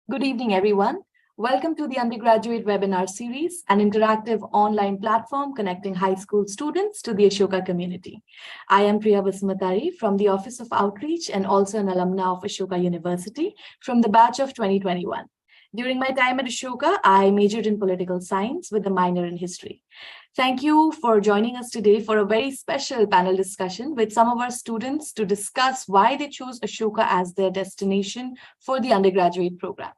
Good evening, everyone. Welcome to the undergraduate webinar series, an interactive online platform connecting high school students to the Ashoka community. I am Priya Basmatari from the Office of Outreach and also an alumna of Ashoka University from the batch of 2021. During my time at Ashoka, I majored in political science with a minor in history. Thank you for joining us today for a very special panel discussion with some of our students to discuss why they chose Ashoka as their destination for the undergraduate program.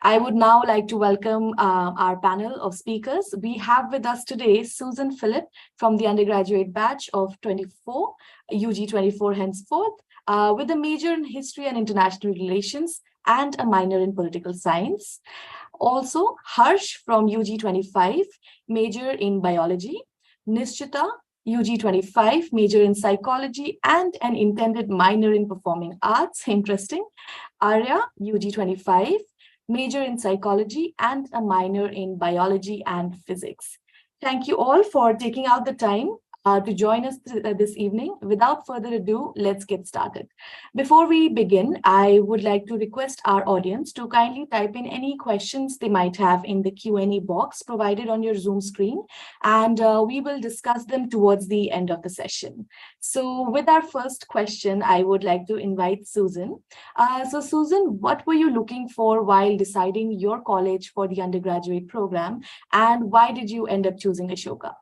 I would now like to welcome our panel of speakers. We have with us today Susan Phillip from the undergraduate batch of 24, UG 24 henceforth, with a major in history and international relations and a minor in political science. Also, Harsh from UG 25, major in biology. Nishchita, UG 25, major in psychology and an intended minor in performing arts. Interesting. Arya, UG 25, major in psychology and a minor in biology and physics. Thank you all for taking out the time to join us this evening. Without further ado, let's get started. Before we begin, I would like to request our audience to kindly type in any questions they might have in the Q&A box provided on your Zoom screen, and we will discuss them towards the end of the session. So with our first question, I would like to invite Susan. So Susan, what were you looking for while deciding your college for the undergraduate program, and why did you end up choosing Ashoka?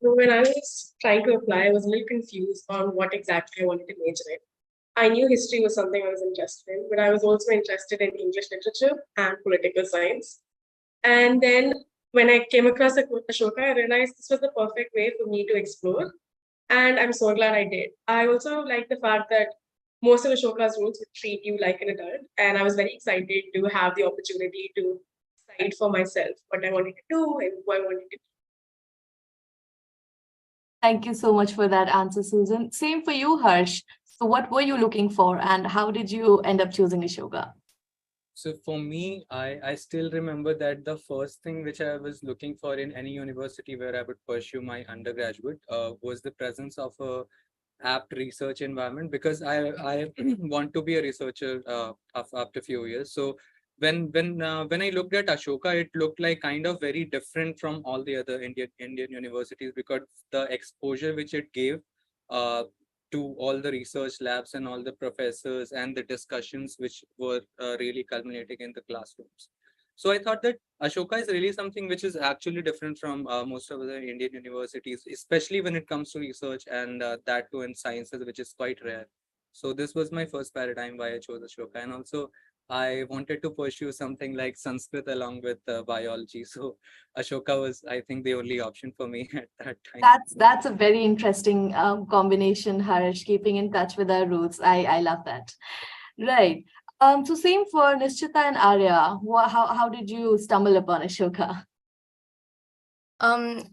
So when I was trying to apply, I was a little confused on what exactly I wanted to major in. I knew history was something I was interested in, but I was also interested in English literature and political science. And then when I came across Ashoka, I realized this was the perfect way for me to explore. And I'm so glad I did. I also like the fact that most of Ashoka's rules would treat you like an adult. And I was very excited to have the opportunity to decide for myself what I wanted to do and who I wanted to be. Thank you so much for that answer, Susan. Same for you, Harsh. So what were you looking for and how did you end up choosing Ashoka? So for me, I still remember that the first thing which I was looking for in any university where I would pursue my undergraduate was the presence of a apt research environment, because I want to be a researcher after a few years. So when I looked at Ashoka, it looked like kind of very different from all the other Indian universities, because the exposure which it gave to all the research labs and all the professors and the discussions which were really culminating in the classrooms. So I thought that Ashoka is really something which is actually different from most of the Indian universities, especially when it comes to research, and that too in sciences, which is quite rare. So this was my first paradigm why I chose Ashoka. And also I wanted to pursue something like Sanskrit along with biology. So Ashoka was, I think, the only option for me at that time. That's a very interesting combination, Harsh, keeping in touch with our roots. I love that. Right. So same for Nishchita and Arya. How did you stumble upon Ashoka?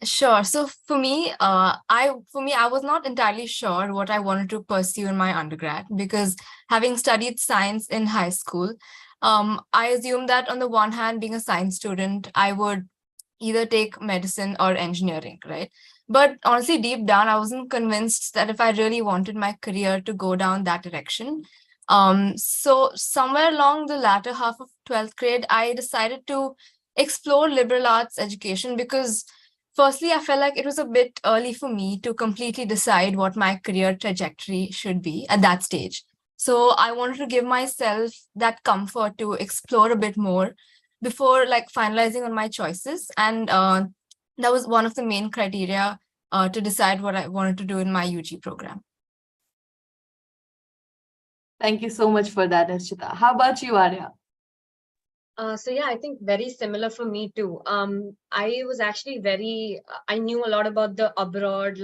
Sure. So for me, I was not entirely sure what I wanted to pursue in my undergrad, because having studied science in high school, I assumed that on the one hand, being a science student, I would either take medicine or engineering, right? But honestly, deep down, I wasn't convinced that if I really wanted my career to go down that direction. So somewhere along the latter half of 12th grade, I decided to explore liberal arts education, because firstly, I felt like it was a bit early for me to completely decide what my career trajectory should be at that stage. So I wanted to give myself that comfort to explore a bit more before finalizing on my choices. And that was one of the main criteria to decide what I wanted to do in my UG program. Thank you so much for that, Nishchita. How about you, Arya? So yeah, I think very similar for me too. I was actually I knew a lot about the abroad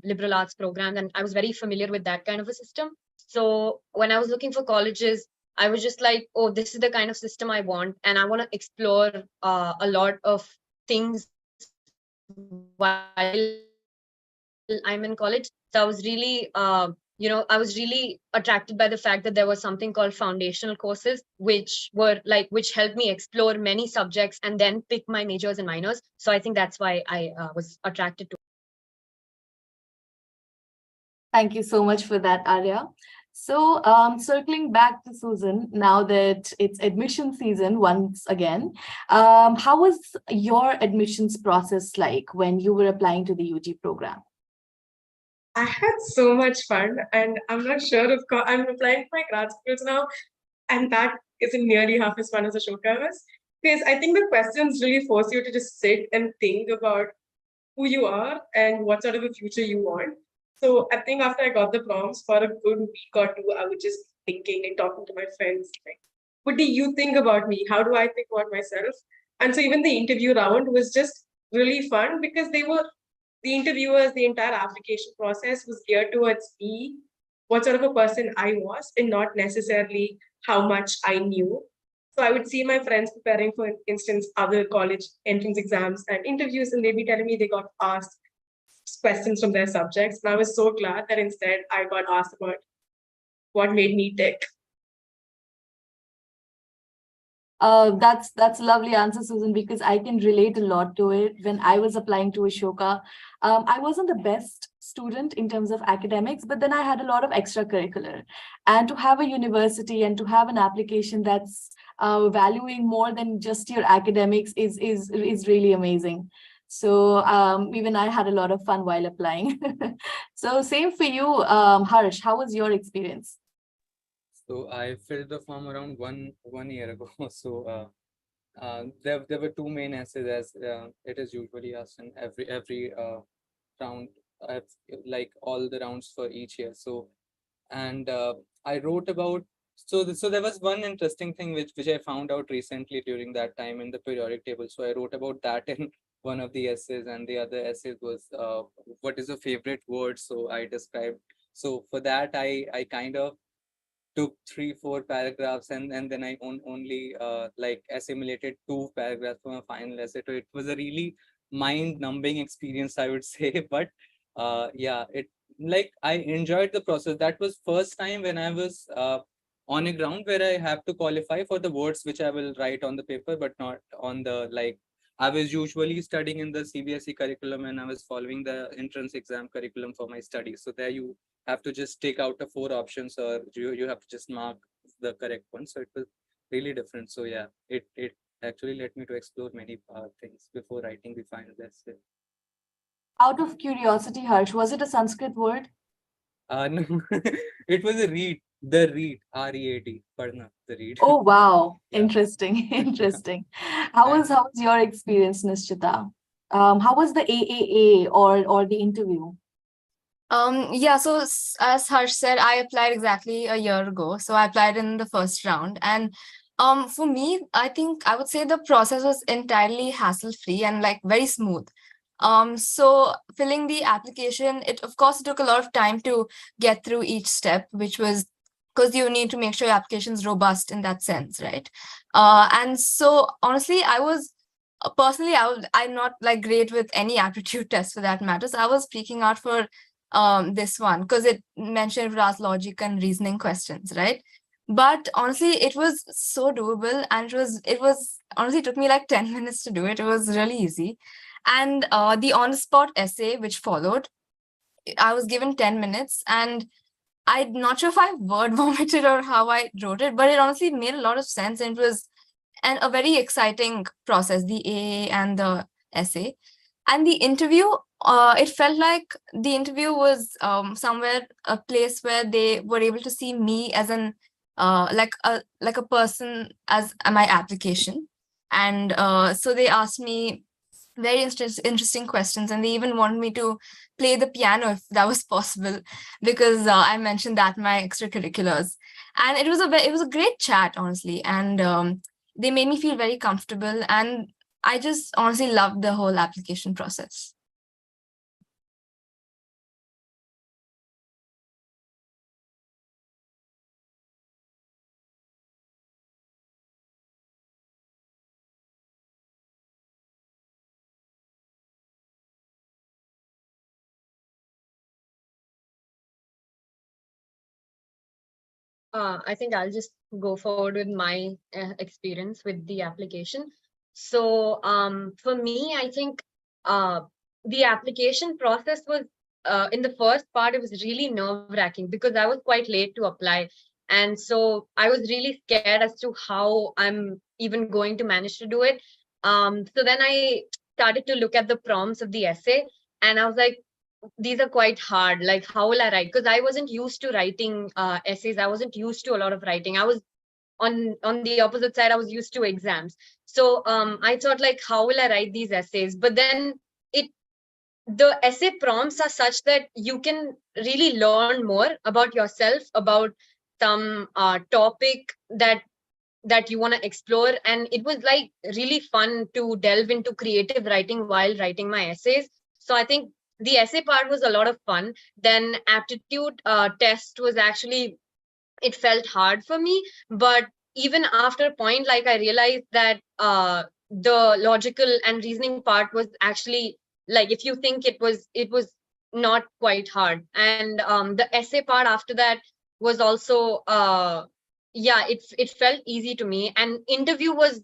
liberal arts programs, and I was very familiar with that kind of a system. So when I was looking for colleges, I was just like, oh, this is the kind of system I want, and I want to explore a lot of things while I'm in college. So I was really I was really attracted by the fact that there was something called foundational courses, which helped me explore many subjects and then pick my majors and minors. So I think that's why I was attracted to. Thank you so much for that, Arya. So, circling back to Susan, now that it's admission season once again, how was your admissions process like when you were applying to the UG program? I had so much fun, and I'm not sure if I'm applying for my grad schools now, and that isn't nearly half as fun as Ashoka was. Because I think the questions really force you to just sit and think about who you are and what sort of a future you want. So I think after I got the prompts for a good week or two, I was just thinking and talking to my friends, like, what do you think about me? How do I think about myself? And so even the interview round was just really fun because the interviewers, the entire application process was geared towards me, what sort of a person I was, and not necessarily how much I knew. So I would see my friends preparing, for instance, other college entrance exams and interviews, and they'd be telling me they got asked questions from their subjects. And I was so glad that instead I got asked about what made me tick. That's a lovely answer, Susan, because I can relate a lot to it. When I was applying to Ashoka, I wasn't the best student in terms of academics, but then I had a lot of extracurricular. And to have a university and to have an application that's valuing more than just your academics is really amazing. So even I had a lot of fun while applying. So same for you, Harsh. How was your experience? So I filled the form around one year ago. So there were two main essays, as it is usually asked in every round, like all the rounds for each year. So and I wrote about, so there was one interesting thing which I found out recently during that time in the periodic table. So I wrote about that in one of the essays, and the other essay was what is a favorite word. So I described. So for that, I kind of took 3-4 paragraphs, and then I only like assimilated 2 paragraphs from a final essay. So it was a really mind-numbing experience, I would say. But yeah, it, like, I enjoyed the process. That was first time when I was on a ground where I have to qualify for the words which I will write on the paper, but not on the, like, I was usually studying in the CBSE curriculum, and I was following the entrance exam curriculum for my studies. So there you have to just take out the 4 options, or you have to just mark the correct one. So it was really different. So yeah, it actually led me to explore many things before writing the final essay. Out of curiosity, Harsh, was it a Sanskrit word? No, it was a read, the read, READ, Padna, the read. Oh, wow. Yeah. Interesting. Yeah. Interesting. How was your experience, Nishchita? How was the AAA or the interview? Yeah, so as Harsh said, I applied exactly a year ago. So I applied in the first round. And for me, I think I would say the process was entirely hassle-free and like very smooth. So filling the application, it of course it took a lot of time to get through each step, which was because you need to make sure your application is robust in that sense, right? And so honestly, I was personally, I'm not like great with any aptitude test for that matter. So I was speaking out for this one because it mentioned it would ask logic and reasoning questions, right? But honestly, it was so doable, and it was honestly it took me like 10 minutes to do it. It was really easy. And the on-the-spot essay which followed, I was given 10 minutes, and I'm not sure if I word vomited or how I wrote it, but it honestly made a lot of sense, and it was a very exciting process, the AA and the essay. And the interview, it felt like the interview was somewhere a place where they were able to see me as an like a person as my application. And so they asked me very interesting questions, and they even wanted me to play the piano if that was possible, because I mentioned that in my extracurriculars. And it was a great chat, honestly. And they made me feel very comfortable, and I just honestly loved the whole application process. I think I'll just go forward with my experience with the application. So for me, I think the application process was in the first part, it was really nerve-wracking because I was quite late to apply. And so I was really scared as to how I'm even going to manage to do it. So then I started to look at the prompts of the essay, and I was like, these are quite hard. Like, how will I write? Because I wasn't used to writing essays. I wasn't used to a lot of writing. I was on the opposite side. I was used to exams. So I thought, like, how will I write these essays? But then it the essay prompts are such that you can really learn more about yourself, about some topic that you want to explore. And it was like really fun to delve into creative writing while writing my essays. So I think the essay part was a lot of fun. Then aptitude test was actually, it felt hard for me, but even after a point, like, I realized that the logical and reasoning part was actually, like, if you think, it was not quite hard. And the essay part after that was also yeah, it felt easy to me. And interview was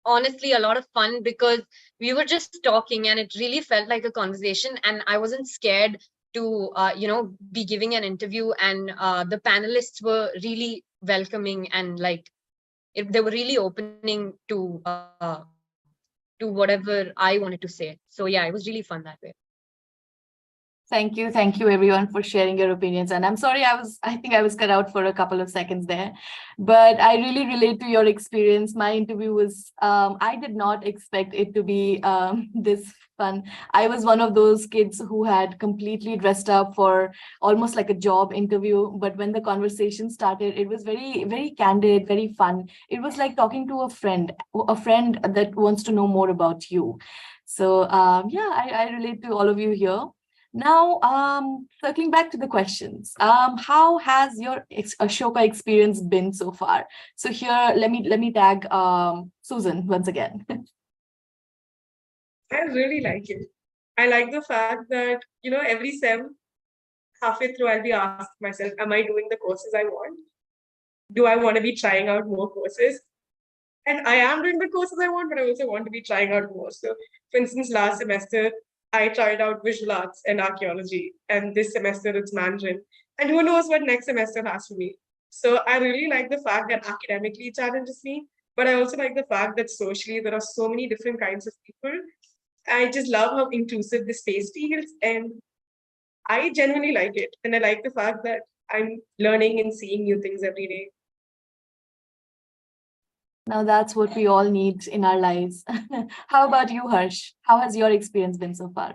honestly a lot of fun because we were just talking and it really felt like a conversation, and I wasn't scared to be giving an interview. And the panelists were really welcoming, and like, they were really opening to whatever I wanted to say. So yeah, it was really fun that way. Thank you everyone for sharing your opinions. And I'm sorry, I think I was cut out for a couple of seconds there, but I really relate to your experience. My interview was, I did not expect it to be this fun. I was one of those kids who had completely dressed up for almost like a job interview. But when the conversation started, it was very, very candid, very fun. It was like talking to a friend that wants to know more about you. So yeah, I relate to all of you here. Now, circling back to the questions, how has your Ashoka experience been so far? So here, let me tag Susan once again. I really like it. I like the fact that, every sem, halfway through, I'll be asking myself, am I doing the courses I want? Do I want to be trying out more courses? And I am doing the courses I want, but I also want to be trying out more. So, for instance, last semester, I tried out visual arts and archaeology, and this semester it's Mandarin. And who knows what next semester has for me. So, I really like the fact that academically it challenges me, but I also like the fact that socially there are so many different kinds of people. I just love how inclusive the space feels, and I genuinely like it. And I like the fact that I'm learning and seeing new things every day. Now that's what we all need in our lives. How about you, Harsh? How has your experience been so far?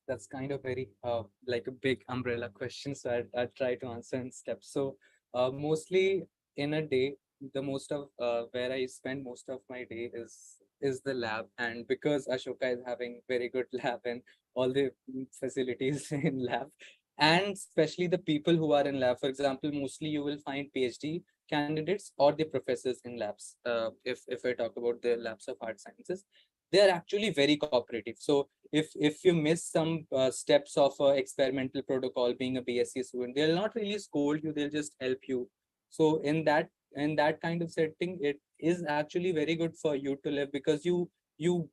That's kind of very like a big umbrella question, so I try to answer in steps. So mostly in a day, the most of where I spend most of my day is the lab. And because Ashoka is having very good lab and all the facilities in lab, and especially the people who are in lab, for example, mostly you will find PhD candidates or the professors in labs. If I talk about the labs of art sciences, they are actually very cooperative. So if you miss some steps of experimental protocol, being a BSc student, they'll not really scold you, they'll just help you. So in that kind of setting, it is actually very good for you to live, because you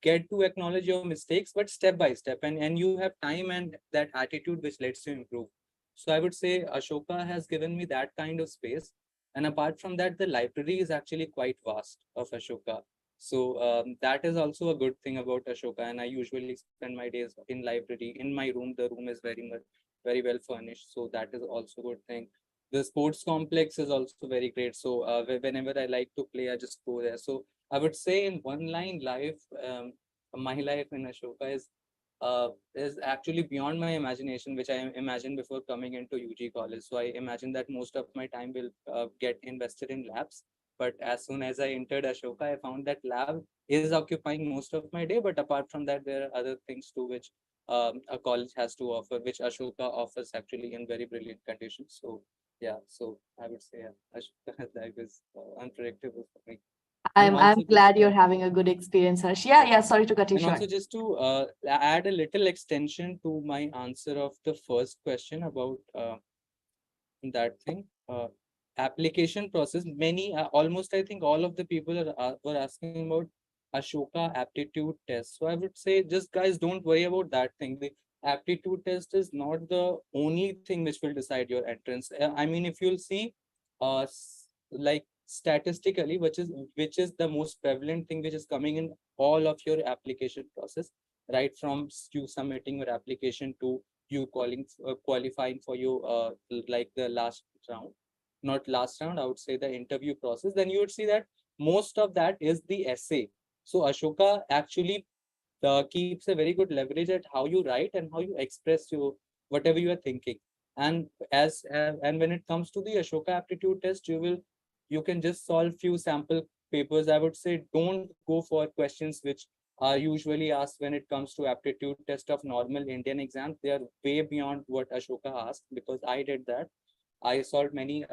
get to acknowledge your mistakes, but step by step, and you have time and that attitude which lets you improve. So I would say Ashoka has given me that kind of space. And apart from that, the library is actually quite vast of Ashoka. So that is also a good thing about Ashoka. And I usually spend my days in library. In my room, the room is very well furnished. So that is also a good thing. The sports complex is also very great. So whenever I like to play, I just go there. So I would say in one line, my life in Ashoka is actually beyond my imagination, which I imagined before coming into UG college. So I imagine that most of my time will get invested in labs. But as soon as I entered Ashoka, I found that lab is occupying most of my day. But apart from that, there are other things too, which a college has to offer, which Ashoka offers actually in very brilliant conditions. So yeah, so I would say Ashoka life is unpredictable for me. And I'm also just glad you're having a good experience, Harsh. Yeah, sorry to cut you and short. also just to add a little extension to my answer of the first question about that thing, application process. Many, almost I think all of the people were asking about Ashoka aptitude test. So I would say, just guys, don't worry about that thing. aptitude test is not the only thing which will decide your entrance. I mean, if you'll see, like statistically, which is the most prevalent thing which is coming in all of your application process, right from you submitting your application to you qualifying for your like the last round, not last round, I would say the interview process. Then you would see that most of that is the essay. So Ashoka actually keeps a very good leverage at how you write and how you express your whatever you are thinking. And and when it comes to the Ashoka aptitude test, you can just solve few sample papers. I would say don't go for questions which are usually asked when it comes to aptitude test of normal Indian exams. They are way beyond what Ashoka asked, because I did that. I solved many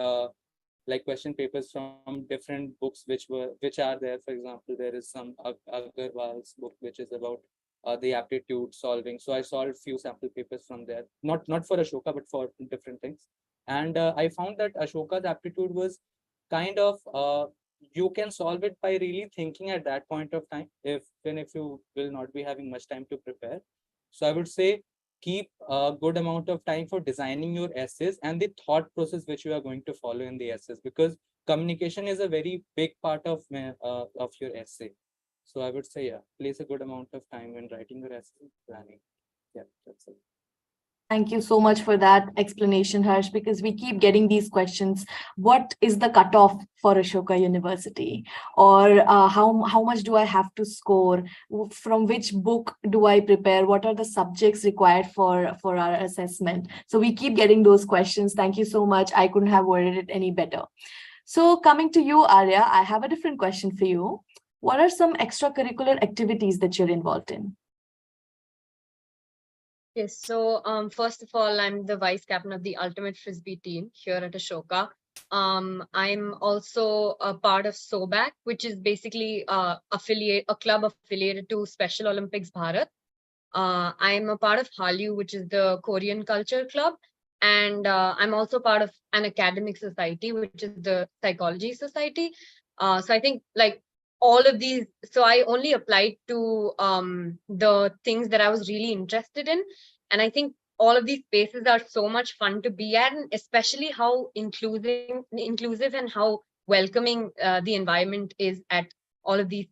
like question papers from different books which are there. For example, there is some Agarwal's book which is about the aptitude solving. So I solved few sample papers from there, not for Ashoka but for different things. And I found that Ashoka's aptitude was kind of you can solve it by really thinking at that point of time, if you will not be having much time to prepare. So I would say keep a good amount of time for designing your essays and the thought process which you are going to follow in the essays, because communication is a very big part of your essay. So I would say, yeah, place a good amount of time when writing your essay, planning. Yeah, that's it. Thank you so much for that explanation, Harsh, because we keep getting these questions. What is the cutoff for Ashoka University? Or how much do I have to score? From which book do I prepare? What are the subjects required for our assessment? So we keep getting those questions. Thank you so much. I couldn't have worded it any better. So coming to you, Arya, I have a different question for you. What are some extracurricular activities that you're involved in? Yes, so first of all, I'm the vice captain of the Ultimate Frisbee team here at Ashoka. I'm also a part of SOBAC, which is basically a club affiliated to Special Olympics Bharat. I'm a part of Hallyu, which is the Korean Culture Club, and I'm also part of an academic society, which is the Psychology Society. So I think like all of these, so I only applied to the things that I was really interested in, and I think all of these spaces are so much fun to be at, and especially how inclusive and how welcoming the environment is at all of these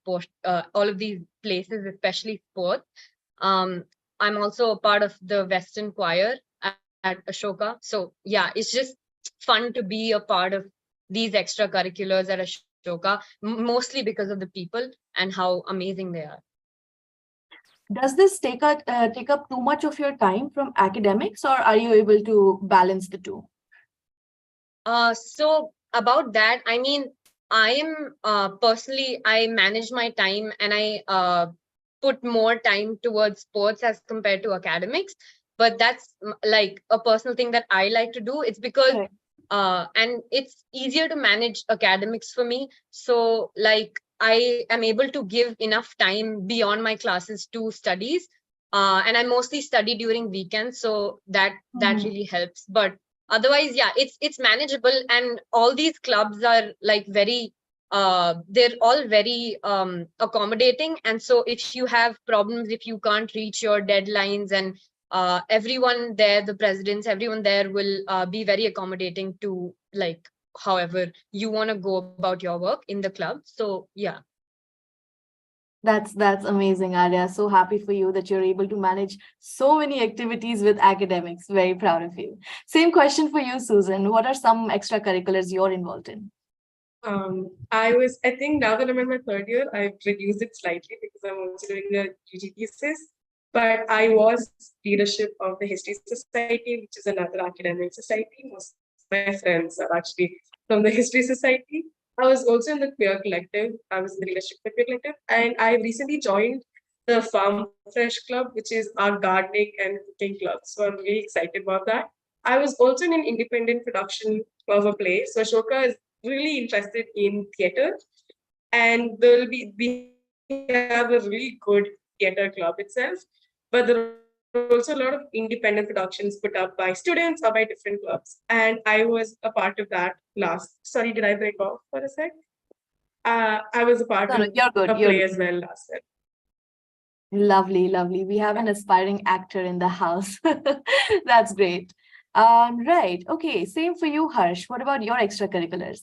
places, especially sports. um, I'm also a part of the Western Choir at Ashoka. So yeah, it's just fun to be a part of these extracurriculars at Ashoka, mostly because of the people and how amazing they are. Does this take up too much of your time from academics, or are you able to balance the two? So about that, I mean, I am personally, I manage my time and I put more time towards sports as compared to academics. But that's like a personal thing that I like to do. It's because Right. and it's easier to manage academics for me. So like I am able to give enough time beyond my classes to studies. And I mostly study during weekends, so that Mhm. really helps. But otherwise, yeah, it's manageable, and all these clubs are like very they're all very accommodating. And so if you have problems, if you can't reach your deadlines, and everyone there, the presidents, everyone there will be very accommodating to like however you want to go about your work in the club. So yeah. That's amazing, Arya. So happy for you that you're able to manage so many activities with academics. Very proud of you. Same question for you, Susan. What are some extracurriculars you're involved in? I think now that I'm in my third year, I've reduced it slightly because I'm also doing a UG thesis. But I was leadership of the History Society, which is another academic society. Most of my friends are actually from the History Society. I was also in the Queer Collective. I was in the leadership of the Queer Collective. And I recently joined the Farm Fresh Club, which is our gardening and cooking club. So I'm really excited about that. I was also in an independent production of a play. So Ashoka is really interested in theater, and we have a really good theater club itself, but there are also a lot of independent productions put up by students or by different clubs, and I was a part of that sorry, did I break off for a sec? I was a part No, of no, you're a good. play You're as good. well last year. Lovely, lovely. We have an aspiring actor in the house. That's great. Right. Okay. Same for you, Harsh. What about your extracurriculars?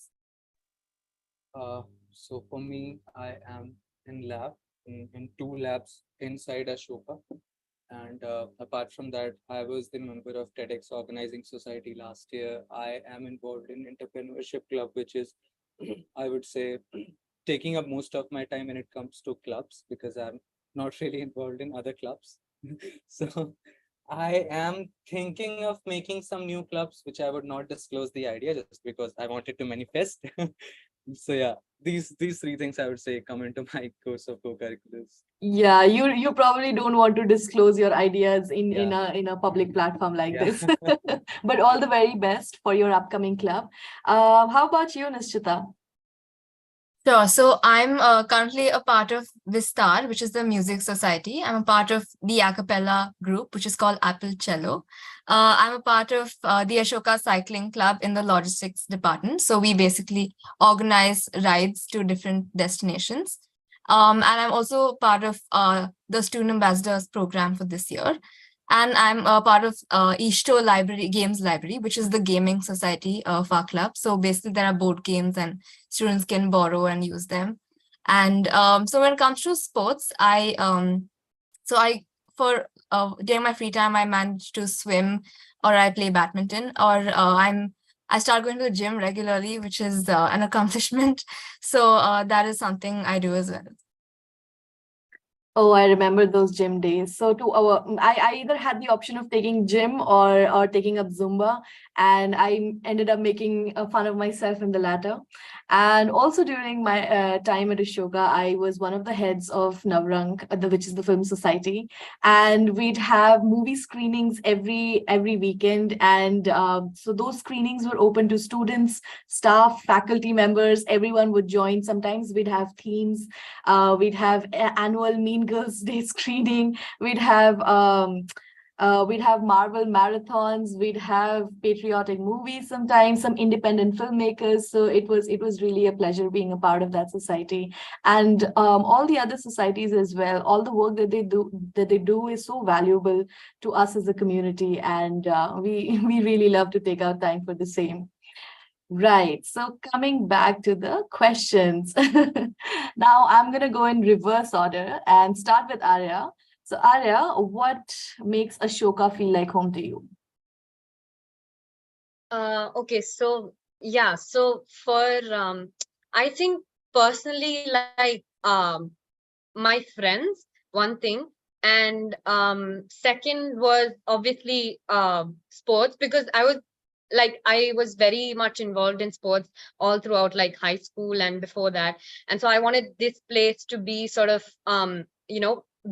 So for me, I am in lab in two labs inside Ashoka. And apart from that, I was the member of TEDx Organizing Society last year. I am involved in Entrepreneurship Club, which is, I would say, taking up most of my time when it comes to clubs because I'm not really involved in other clubs. So I am thinking of making some new clubs, which I would not disclose the idea just because I wanted to manifest. So yeah, these three things I would say come into my course of co-curriculars. Yeah, you probably don't want to disclose your ideas Yeah, in a public platform like yeah. this. But all the very best for your upcoming club. How about you, Nishchita? Sure. So I'm currently a part of Vistar, which is the music society. I'm a part of the a cappella group, which is called Apple Cello. I'm a part of the Ashoka Cycling Club in the logistics department. So we basically organize rides to different destinations. And I'm also part of the Student Ambassadors program for this year. And I'm a part of Ishto Library, Games Library, which is the gaming society of our club. So basically, there are board games and students can borrow and use them. And so when it comes to sports, I for during my free time, I manage to swim or I play badminton or I start going to the gym regularly, which is an accomplishment. So that is something I do as well. Oh, I remember those gym days. So I either had the option of taking gym or taking up Zumba, and I ended up making fun of myself in the latter. And also during my time at Ashoka, I was one of the heads of Navrang, which is the film society, and we'd have movie screenings every weekend. And so those screenings were open to students, staff, faculty members. Everyone would join. Sometimes we'd have themes. We'd have annual Mean Girls Day screening. We'd have Marvel marathons. We'd have patriotic movies sometimes, some independent filmmakers. So it was really a pleasure being a part of that society, and all the other societies as well. All the work that they do is so valuable to us as a community, and we really love to take out time for the same. Right. So coming back to the questions. Now I'm going to go in reverse order and start with Arya. So Arya, what makes Ashoka feel like home to you? Okay, so yeah, so for I think personally, like my friends, one thing, and second was obviously sports, because I was very much involved in sports all throughout like high school and before that, and so I wanted this place to be sort of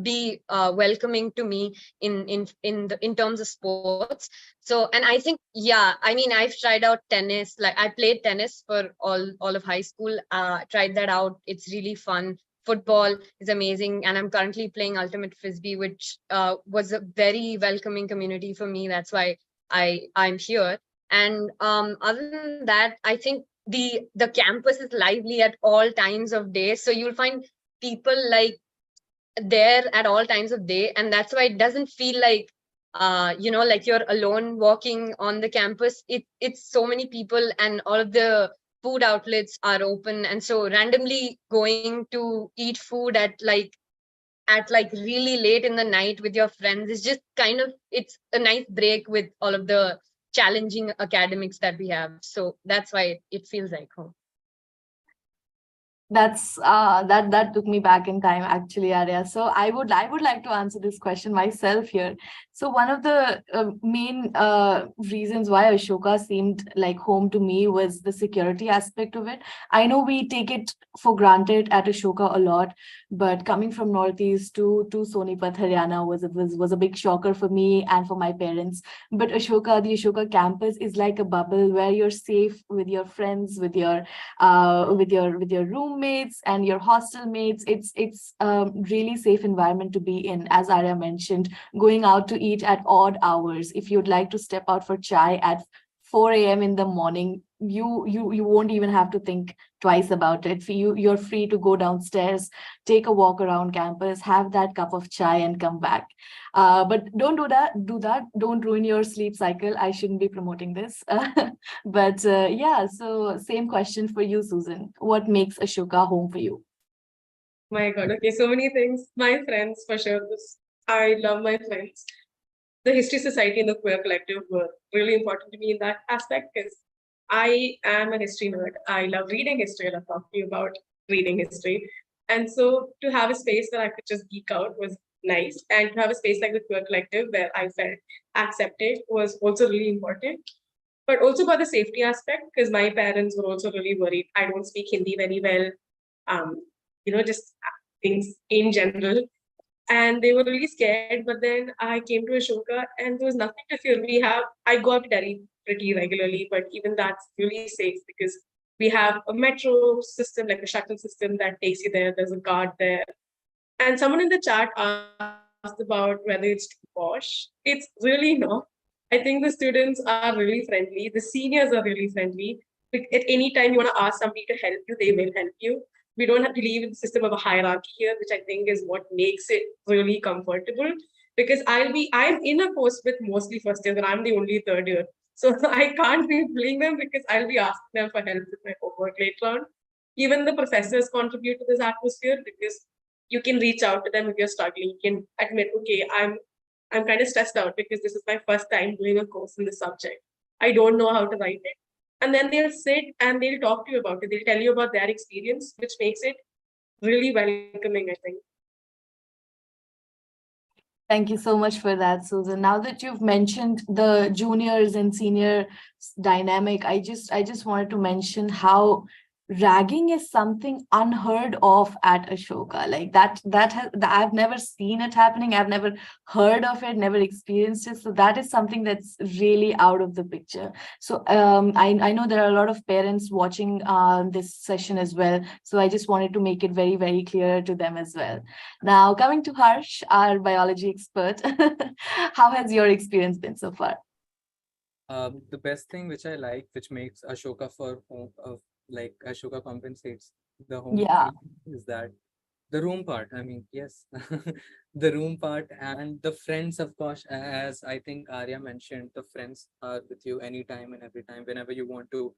be welcoming to me in terms of sports. So, and I think, yeah, I mean, I've tried out tennis. Like I played tennis for all of high school. Tried that out. It's really fun. Football is amazing, and I'm currently playing ultimate frisbee, which was a very welcoming community for me. That's why I'm here. And other than that, I think the campus is lively at all times of day. So you'll find people like there at all times of day, and that's why it doesn't feel like like you're alone walking on the campus. It's so many people, and all of the food outlets are open, and so randomly going to eat food at really late in the night with your friends is just kind of, it's a nice break with all of the challenging academics that we have. So that's why it feels like home. That took me back in time, actually, Arya. So I would like to answer this question myself here. So one of the main reasons why Ashoka seemed like home to me was the security aspect of it. I know we take it for granted at Ashoka a lot, but coming from Northeast to Sonipat, Haryana was a big shocker for me and for my parents. But the Ashoka campus is like a bubble where you're safe with your friends, with your roommates and your hostel mates. It's a really safe environment to be in. As Arya mentioned, going out to eat at odd hours. If you'd like to step out for chai at 4 a.m. in the morning, you won't even have to think twice about it. You're free to go downstairs, take a walk around campus, have that cup of chai and come back. But don't do that. Don't ruin your sleep cycle. I shouldn't be promoting this. But yeah, so same question for you, Susan. What makes Ashoka home for you? My God, okay, so many things. My friends, for sure. I love my friends. The History Society and the Queer Collective were really important to me in that aspect because I am a history nerd. I love reading history. I love talking about reading history. And so to have a space where I could just geek out was nice. And to have a space like the Queer Collective where I felt accepted was also really important. But also about the safety aspect, because my parents were also really worried. I don't speak Hindi very well. Just things in general. And they were really scared. But then I came to Ashoka and there was nothing to fear. I go up to Delhi pretty regularly, but even that's really safe because we have a metro system, like a shuttle system that takes you there. There's a guard there. And someone in the chat asked about whether it's too posh. It's really not. I think the students are really friendly. The seniors are really friendly. Like, at any time you want to ask somebody to help you, they will help you. We don't have to believe in the system of a hierarchy here, which I think is what makes it really comfortable. Because I'm in a course with mostly first years and I'm the only third year. So I can't be bullying them because I'll be asking them for help with my homework later on. Even the professors contribute to this atmosphere because you can reach out to them if you're struggling. You can admit, okay, I'm kind of stressed out because this is my first time doing a course in this subject. I don't know how to write it. And then they'll sit and they'll talk to you about it. They'll tell you about their experience, which makes it really welcoming, I think. Thank you so much for that, Susan. Now that you've mentioned the juniors and senior dynamic, I just wanted to mention how ragging is something unheard of at Ashoka. Like I've never seen it happening. I've never heard of it, never experienced it. So that is something that's really out of the picture. So I know there are a lot of parents watching this session as well. So I just wanted to make it very, very clear to them as well. Now, coming to Harsh, our biology expert, how has your experience been so far? The best thing which I like, which makes Ashoka for home, like Ashoka compensates the home Yeah. feel, is that the room part. I mean, yes, the room part and the friends, of course, as I think Arya mentioned, the friends are with you anytime and every time, whenever you want to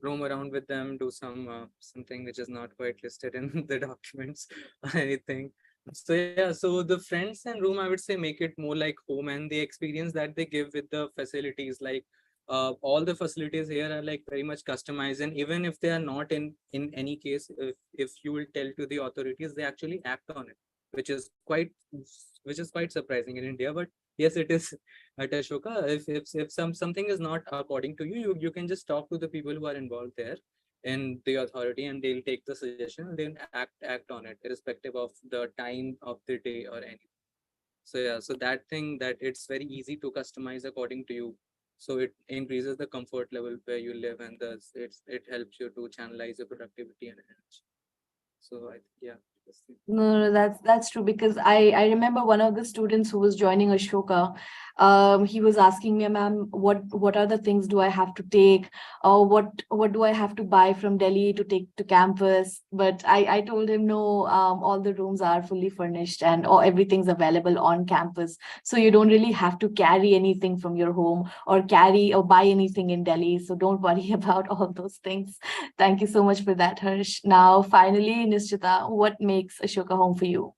roam around with them, do something which is not quite listed in the documents or anything. So yeah, so the friends and room, I would say, make it more like home, and the experience that they give with the facilities, like all the facilities here are like very much customized, and even if they are not in any case, if you will tell to the authorities, they actually act on it, which is quite surprising in India. But yes, it is at Ashoka. If something is not according to you, you can just talk to the people who are involved there in the authority, and they'll take the suggestion and then act on it, irrespective of the time of the day or anything. So yeah, so that thing, that it's very easy to customize according to you. So it increases the comfort level where you live, and thus it helps you to channelize your productivity and energy. So yeah. No, that's true, because I remember one of the students who was joining Ashoka, he was asking me, ma'am, what are the things do I have to take, or what do I have to buy from Delhi to take to campus? But I told him no, all the rooms are fully furnished and everything's available on campus, so you don't really have to carry anything from your home or carry or buy anything in Delhi. So don't worry about all those things. Thank you so much for that, Harsh. Now, finally, Nishchita, what makes Ashoka home for you?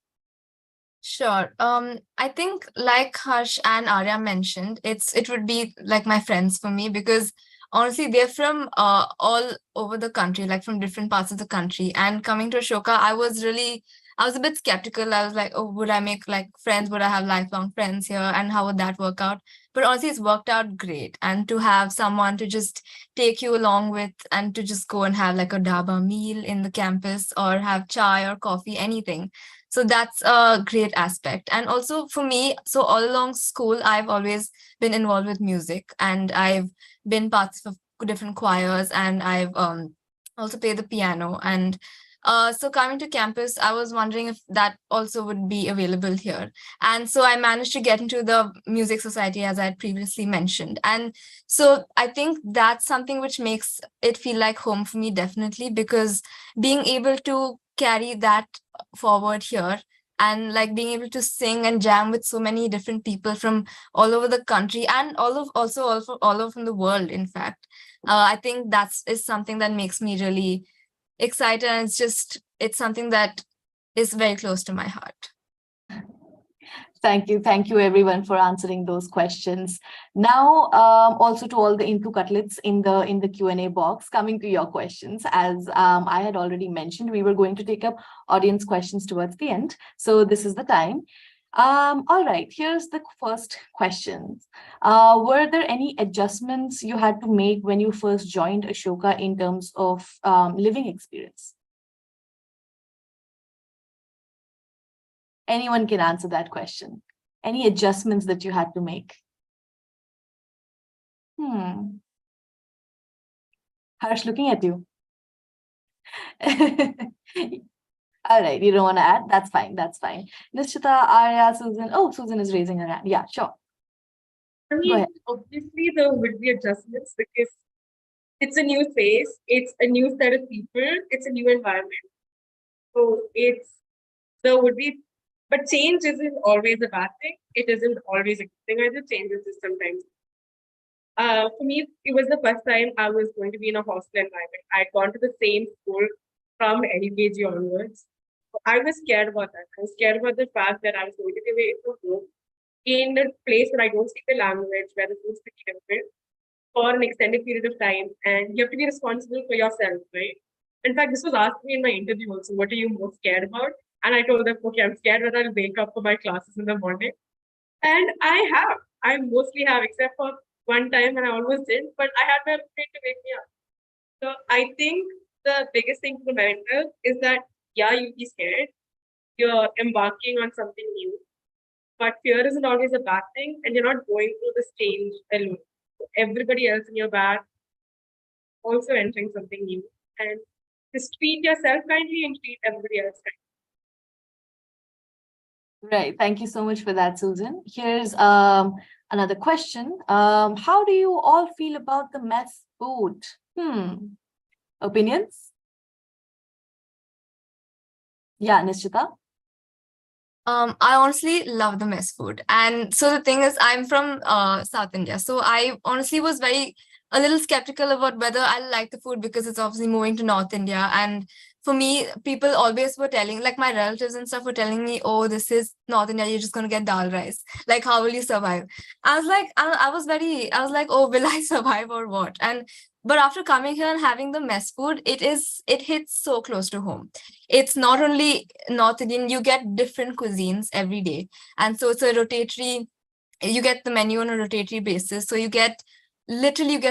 Sure. I think like Harsh and Arya mentioned, it would be like my friends for me, because honestly they're from all over the country, like from different parts of the country. And coming to Ashoka, I was a bit skeptical. I was like, oh, would I make like friends? Would I have lifelong friends here? And how would that work out? But honestly, it's worked out great. And to have someone to just take you along with, and to just go and have like a dhaba meal in the campus, or have chai or coffee, anything. So that's a great aspect. And also for me, so all along school, I've always been involved with music, and I've been parts of different choirs, and I've also played the piano. And So coming to campus, I was wondering if that also would be available here. And so I managed to get into the music society, as I had previously mentioned. And so I think that's something which makes it feel like home for me, definitely, because being able to carry that forward here and like being able to sing and jam with so many different people from all over the country and all over from the world, in fact, I think that's is something that makes me really excited, and it's something that is very close to my heart. Thank you everyone for answering those questions. Now, also to all the Intu cutlets in the Q&A box, coming to your questions, as I had already mentioned, we were going to take up audience questions towards the end. So this is the time. All right, here's the first question. Were there any adjustments you had to make when you first joined Ashoka in terms of living experience? Anyone can answer that question. Any adjustments that you had to make? Harsh, looking at you. All right, you don't want to add? That's fine, that's fine. Nishita, Arya, Susan. Oh, Susan is raising her hand. Yeah, sure. I Go mean, ahead. obviously there would be adjustments because it's a new phase, it's a new set of people, it's a new environment. So there would be, but change isn't always a bad thing. It isn't always a good thing either. Change is sometimes. For me, it was the first time I was going to be in a hostel environment. I'd gone to the same school from LKG onwards. So I was scared about that. I was scared about the fact that I was going to be away from home in a place where I don't speak the language, where the food's pretty different, for an extended period of time, and you have to be responsible for yourself, right? In fact, this was asked me in my interview also, what are you most scared about? And I told them, okay, I'm scared that I'll wake up for my classes in the morning. And I mostly have, except for one time when I almost didn't, but I had my roommate to wake me up. So I think the biggest thing to remember is that, yeah, you'll be scared. You're embarking on something new, but fear isn't always a bad thing, and you're not going through this change alone. Everybody else in your back also entering something new, and just treat yourself kindly and treat everybody else kindly. Right. Thank you so much for that, Susan. Here's another question. How do you all feel about the mess food? Opinions? Yeah, Nishita. I honestly love the mess food. And so the thing is, I'm from South India. So I honestly was a little skeptical about whether I like the food because it's obviously moving to North India. And for me, people always were telling, like my relatives and stuff were telling me, oh, this is North India, you're just going to get dal rice. Like, how will you survive? I was like, I was like, oh, will I survive or what? But after coming here and having the mess food, it hits so close to home. It's not only North Indian, you get different cuisines every day. And so it's a rotatory, you get the menu on a rotatory basis. So you get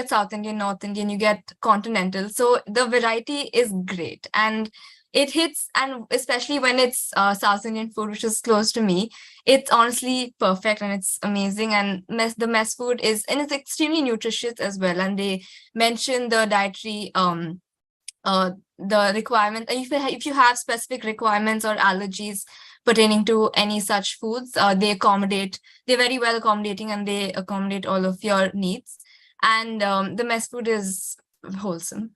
South Indian, North Indian, you get continental. So the variety is great. And it hits, and especially when it's South Indian food, which is close to me, it's honestly perfect and it's amazing. And the mess food and it's extremely nutritious as well. And they mention the dietary the requirement. If you have specific requirements or allergies pertaining to any such foods, they're very well accommodating, and they accommodate all of your needs. And the mess food is wholesome.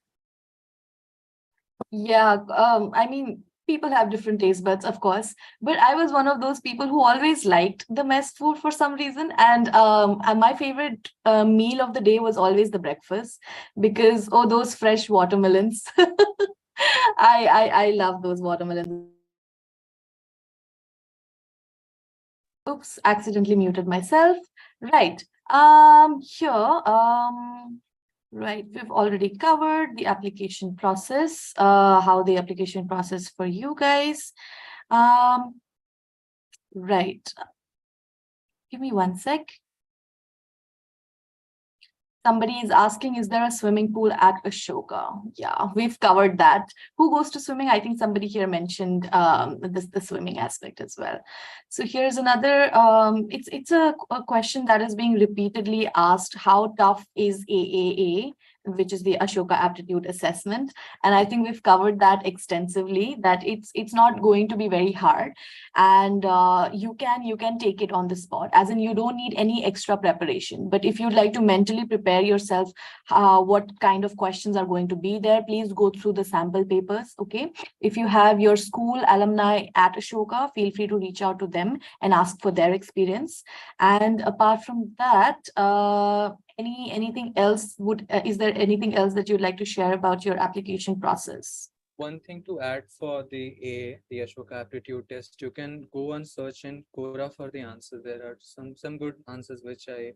Yeah, I mean, people have different taste buds, of course, but I was one of those people who always liked the mess food for some reason. And my favorite meal of the day was always the breakfast, because those fresh watermelons. I love those watermelons. Oops, accidentally muted myself. Right. Right, we've already covered the application process, how the application process for you guys. Right. Give me one sec. Somebody is asking, is there a swimming pool at Ashoka? Yeah, we've covered that. Who goes to swimming? I think somebody here mentioned the swimming aspect as well. So here's another, it's a question that is being repeatedly asked. How tough is AAA? which is the Ashoka Aptitude assessment. And I think we've covered that extensively, that it's not going to be very hard, and you can take it on the spot, as in you don't need any extra preparation. But if you'd like to mentally prepare yourself, what kind of questions are going to be there, please go through the sample papers. Okay, if you have your school alumni at Ashoka, feel free to reach out to them and ask for their experience. And apart from that, anything else is there anything else that you'd like to share about your application process? One thing to add for the Ashoka Aptitude test, you can go and search in Quora for the answers. There are some good answers which I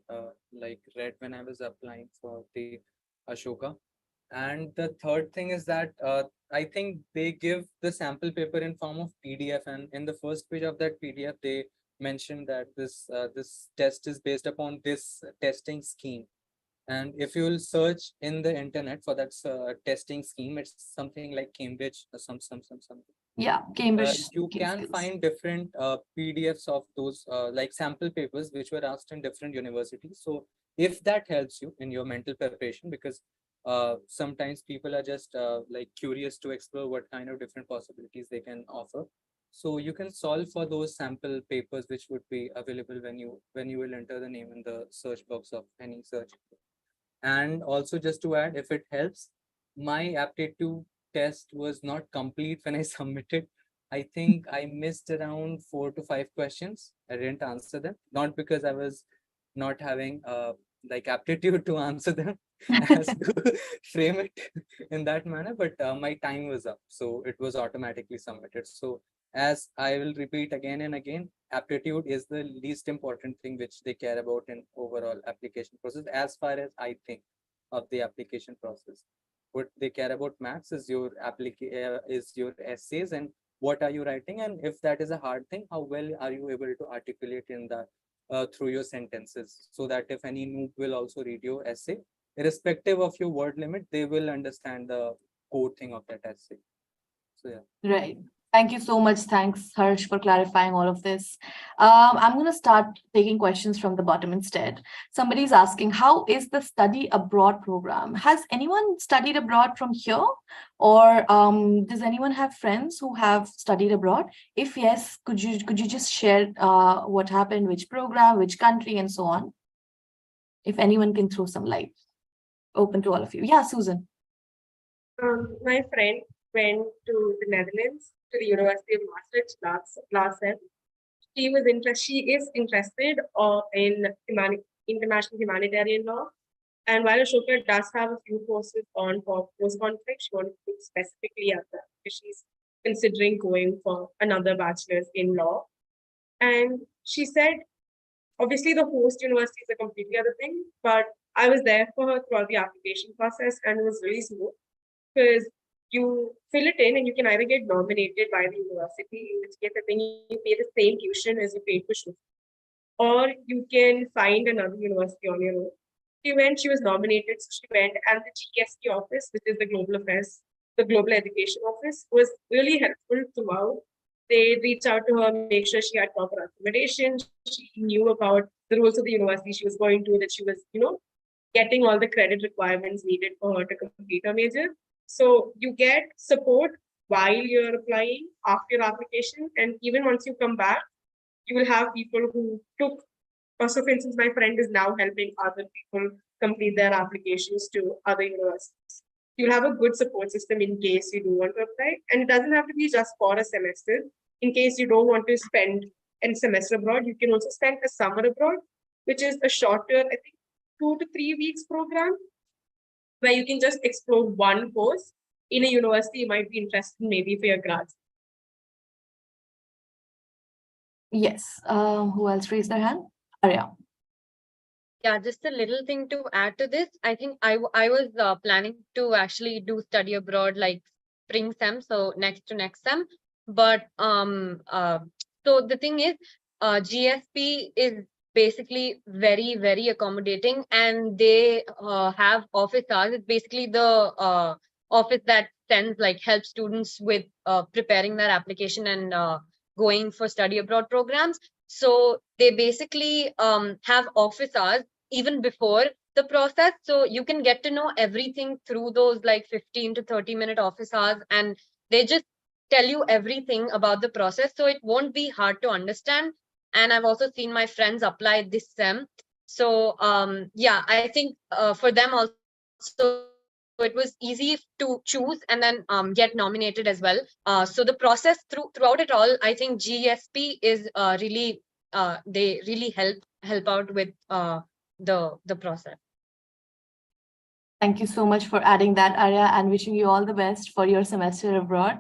like read when I was applying for the Ashoka. And the third thing is that I think they give the sample paper in form of PDF, and in the first page of that PDF, they mentioned that this test is based upon this testing scheme. And if you will search in the internet for that testing scheme, it's something like Cambridge or something. Yeah, Cambridge You case can skills. find different PDFs of those like sample papers which were asked in different universities. So if that helps you in your mental preparation, because sometimes people are just like curious to explore what kind of different possibilities they can offer. So you can solve for those sample papers which would be available when you will enter the name in the search box of any search. And also, just to add, if it helps, my aptitude test was not complete when I submitted. I think I missed around 4 to 5 questions. I didn't answer them, not because I was not having like aptitude to answer them as to frame it in that manner, but my time was up, so it was automatically submitted. So as I will repeat again and again, aptitude is the least important thing which they care about in overall application process, as far as I think of the application process. What they care about max is your essays, and what are you writing, and if that is a hard thing, how well are you able to articulate in that through your sentences, so that if any noob will also read your essay, irrespective of your word limit, they will understand the core thing of that essay. So yeah. Right. Thank you so much. Thanks, Harsh, for clarifying all of this. I'm going to start taking questions from the bottom instead. Somebody's asking, how is the study abroad program? Has anyone studied abroad from here? Or does anyone have friends who have studied abroad? If yes, could you just share what happened, which program, which country, and so on? If anyone can throw some light. Open to all of you. Yeah, Susan. My friend went to the Netherlands, to the University of Maastricht last sem. She is interested in international humanitarian law. And while Ashoka does have a few courses on post-conflict, she wanted to look specifically at that because she's considering going for another bachelor's in law. And she said, obviously the host university is a completely other thing, but I was there for her throughout the application process, and it was really smooth because you fill it in and you can either get nominated by the university, in which case I think you pay the same tuition as you paid for Shruti, or you can find another university on your own. She was nominated, so she went, and the GST office, which is the Global Education Office, was really helpful throughout. They reached out to her, make sure she had proper accommodation. She knew about the rules of the university she was going to, that she was, getting all the credit requirements needed for her to complete her major. So you get support while you're applying, after your application, and even once you come back, you will have people who took. Also, for instance, my friend is now helping other people complete their applications to other universities. You'll have a good support system in case you do want to apply. And it doesn't have to be just for a semester. In case you don't want to spend a semester abroad, you can also spend a summer abroad, which is a shorter, I think, 2 to 3 weeks program, where you can just explore one course in a university you might be interested in, maybe for your grads. Yes. Who else raised their hand? Arya. Yeah, just a little thing to add to this. I think I was planning to actually do study abroad like spring sem, so next to next sem. But so the thing is, GSP is basically very, very accommodating, and they have office hours. It's basically the office that helps students with preparing their application and going for study abroad programs. So they basically have office hours even before the process. So you can get to know everything through those like 15 to 30-minute office hours, and they just tell you everything about the process. So it won't be hard to understand. And I've also seen my friends apply this SEM. So yeah, I think for them also it was easy to choose and then get nominated as well. So the process throughout it all, I think GSP is really they really help out with the process. Thank you so much for adding that, Arya, and wishing you all the best for your semester abroad.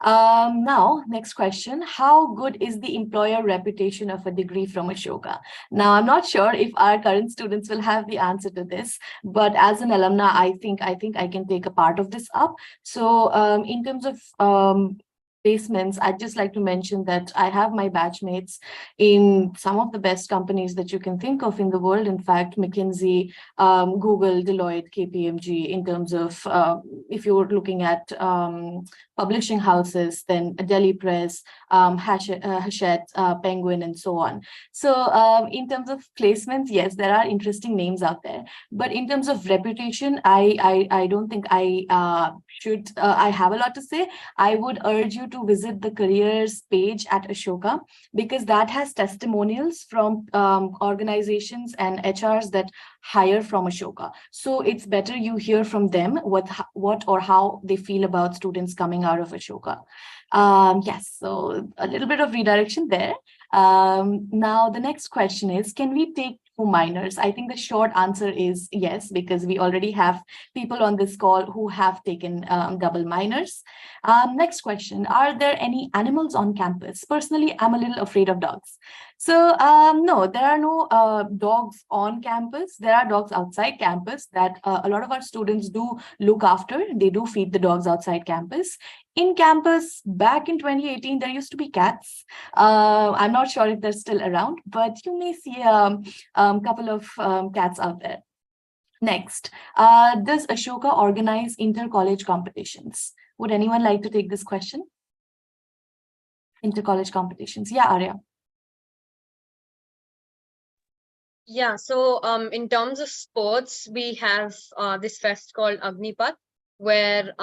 Now, next question. How good is the employer reputation of a degree from Ashoka? Now, I'm not sure if our current students will have the answer to this, but as an alumna, I think I can take a part of this up. So in terms of placements, I'd just like to mention that I have my batchmates in some of the best companies that you can think of in the world. In fact, McKinsey, Google, Deloitte, KPMG, in terms of if you're looking at publishing houses, then Delhi Press, Hachette, Penguin, and so on. So in terms of placements, yes, there are interesting names out there. But in terms of reputation, I don't think I have a lot to say. I would urge you to visit the careers page at Ashoka, because that has testimonials from organizations and HRs that hire from Ashoka. So it's better you hear from them what or how they feel about students coming out of Ashoka. Yes, so a little bit of redirection there. Now the next question is, can we take two minors? I think the short answer is yes, because we already have people on this call who have taken double minors. Next question, are there any animals on campus? Personally, I'm a little afraid of dogs. So no, there are no dogs on campus. There are dogs outside campus that a lot of our students do look after. They do feed the dogs outside campus. In campus, back in 2018, there used to be cats. I'm not sure if they're still around, but you may see a couple of cats out there. Next, does Ashoka organize inter-college competitions? Would anyone like to take this question? Inter-college competitions. Yeah, Arya. Yeah, so in terms of sports, we have this fest called Agnipath, where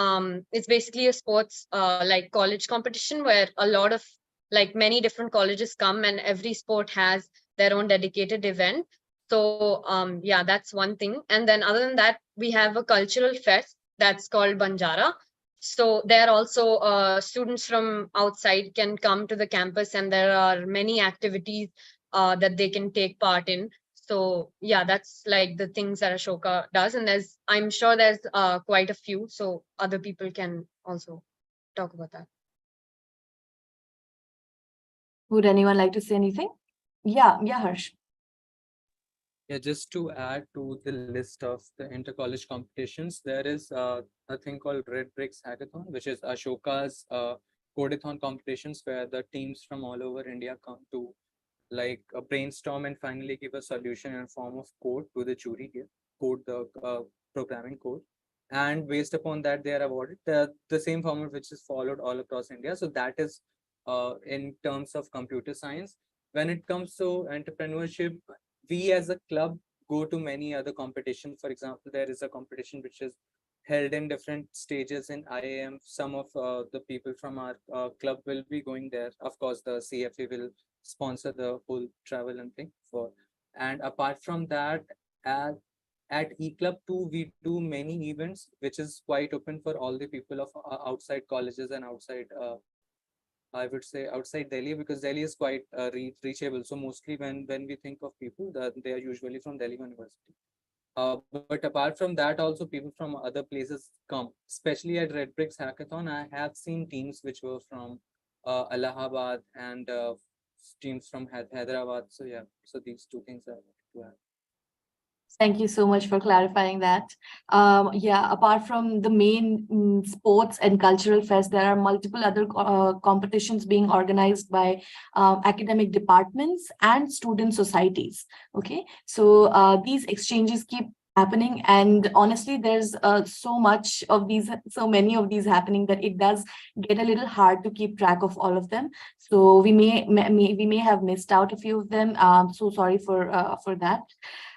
it's basically a sports like college competition where a lot of like many different colleges come, and every sport has their own dedicated event. So yeah, that's one thing. And then other than that, we have a cultural fest that's called Banjara. So there also students from outside can come to the campus, and there are many activities that they can take part in. So yeah, that's like the things that Ashoka does. And I'm sure there's quite a few, so other people can also talk about that. Would anyone like to say anything? Yeah, Harsh. Yeah, just to add to the list of the inter-college competitions, there is a thing called Red Bricks Hackathon, which is Ashoka's codeathon competitions, where the teams from all over India come to like brainstorm and finally give a solution in form of code to the jury here, code the programming code. And based upon that, they are awarded the same format which is followed all across India. So that is in terms of computer science. When it comes to entrepreneurship, we as a club go to many other competitions. For example, there is a competition which is held in different stages in IIM. Some of the people from our club will be going there. Of course, the CFA will sponsor the whole travel and thing for. And apart from that, at eClub too, we do many events, which is quite open for all the people of outside colleges and outside I would say outside Delhi, because Delhi is quite reachable. So mostly when we think of people, that they are usually from Delhi University. But apart from that, also people from other places come, especially at Red Bricks Hackathon. I have seen teams which were from Allahabad and teams from Hyderabad. So yeah, so these two things I wanted to add. Thank you so much for clarifying that. Yeah, apart from the main sports and cultural fest, there are multiple other competitions being organized by academic departments and student societies. Okay, so these exchanges keep happening, and honestly, there's so many of these happening that it does get a little hard to keep track of all of them. So we may have missed out a few of them. So sorry for that.